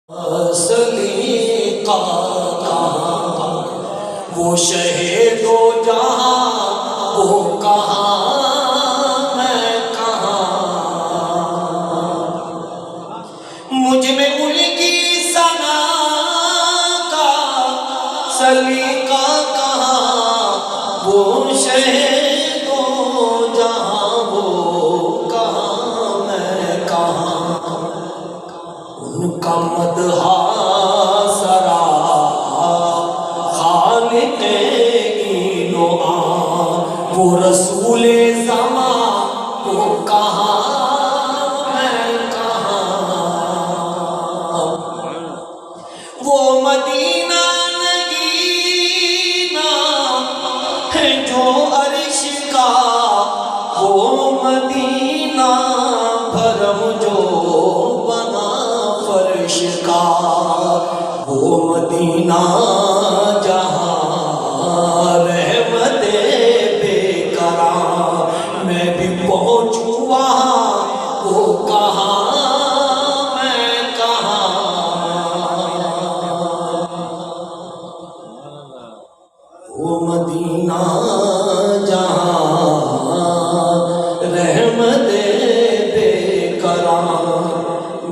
سلیقہ کہاں وہ شہید و جہاں وہ کہاں میں کہاں مجھ میں ان کی ثنا کا سلیقہ کہاں وہ شہید و جہاں وہ کہاں میں کہاں ان کا مدحہ سرا خالق این و آن وہ رسول زمان وہ کہاں میں کہاں وہ مدینہ نگینا ہے جو عرش کا وہ مدینہ بھرم جو بنا فرش کا وہ مدینہ جہاں رحمت بے کرام میں بھی پہنچوں وہاں وہ کہاں میں کہاں وہ مدینہ جہاں رحمت بے کرام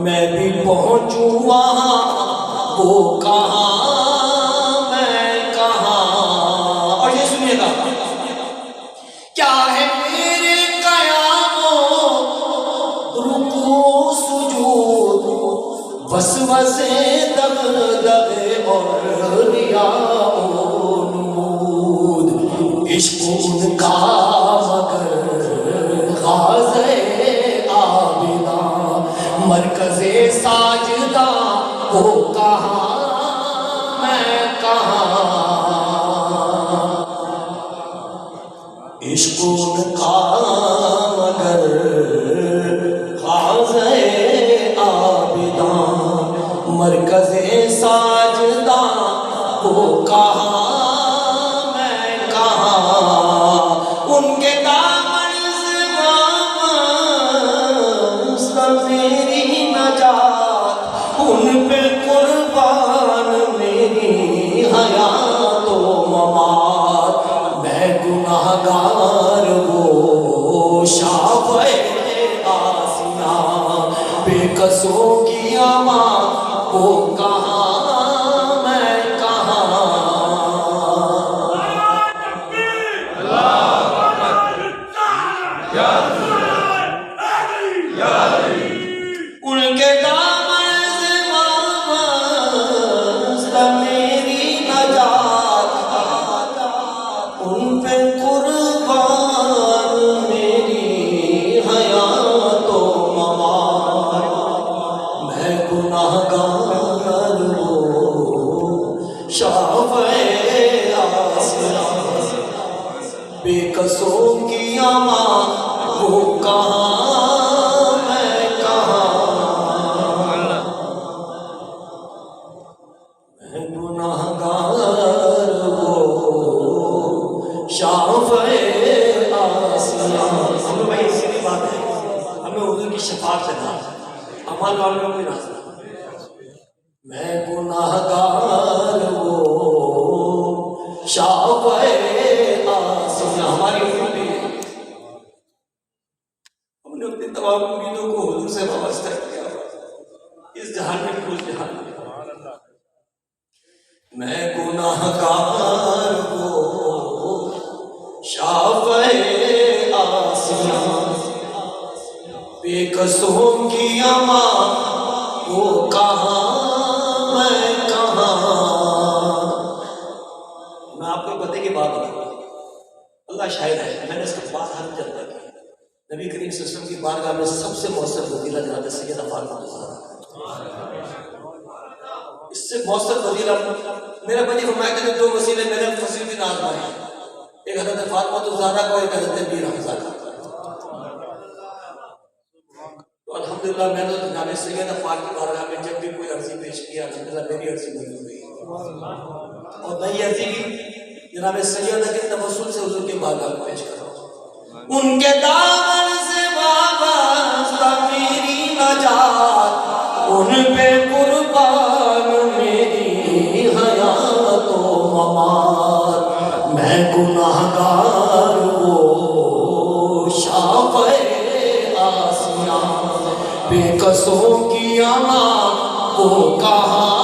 میں بھی پہنچوں وہاں وہ کہاں میں کہاں اور یہ سنیے گا کیا ہے میرے قیام و رکوع سجود وسوسے دغدغے اور ریاء و نمود عشق ان کا مگر غازِ عابداں مرکز ساجدہ وہ کہاں میں کہاں عشق ان کا مگر غازِ عابداں مرکز ساجدہ وہ کہاں میں کہاں ان کے دامن سے میری نجات ان پہ قربان میری حیات و ممات میں گناہگار وہ شافعِ آسیہ بے قصوں کی اماں وہ کہاں میں کہاں ان کے دامن سے مست میری نجات ان پہ قربان میری حیات و ممات میں گناہگار وہ شافعِ آسیہ بے قصوں کی اماں وہ کہاں میں کہاں میں گناہگار وہ شافعِ آسیہ ہم بھائی اسی کی بات ہے ہمیں حضور کی شفاعت کرنا عمل والوں میں کوئی راز نہیں میں گناہگار وہ شافعِ آسیہ ہماری امت ہے ہم نے اپنے تمام امیدوں کو حضور سے وابستہ کیا اس جہان میں بھی اس جہان میں میں گناہگار وہ شافعِ آسیہ بے قصوں کی اماں وہ کہاں میں کہاں میں آپ کو پتے کی بات بتاؤں اللہ شاہد ہے میں نے اس کا بات ہر جگہ کی نبی کریم صلی اللہ علیہ وسلم کی بارگاہ میں سب سے مؤثر وسیلہ جناب سیدہ فاطمہ الزہرا اس سے مؤثر وسیلہ میرے بنی فرمایا کہ دو وسیلے میں نے فصیل بھی آزمائے ایک حضرت فاطمہ الزہرا کو ایک حضرت میر حمزہ کا تو الحمدللہ میں نے جناب سیدہ فاطمہ کی بارگاہ میں جب بھی کوئی عرضی پیش کیا الحمدللہ میری عرضی نہیں ہوئی اور نئی عرضی بھی جناب سیدہ کے توسل سے حضور کے بارگاہ میں پیش کر رہا ہوں ان کے دامن سے وابستہ میری نجات ان پہ قربان برسوں کی آواز وہ کہاں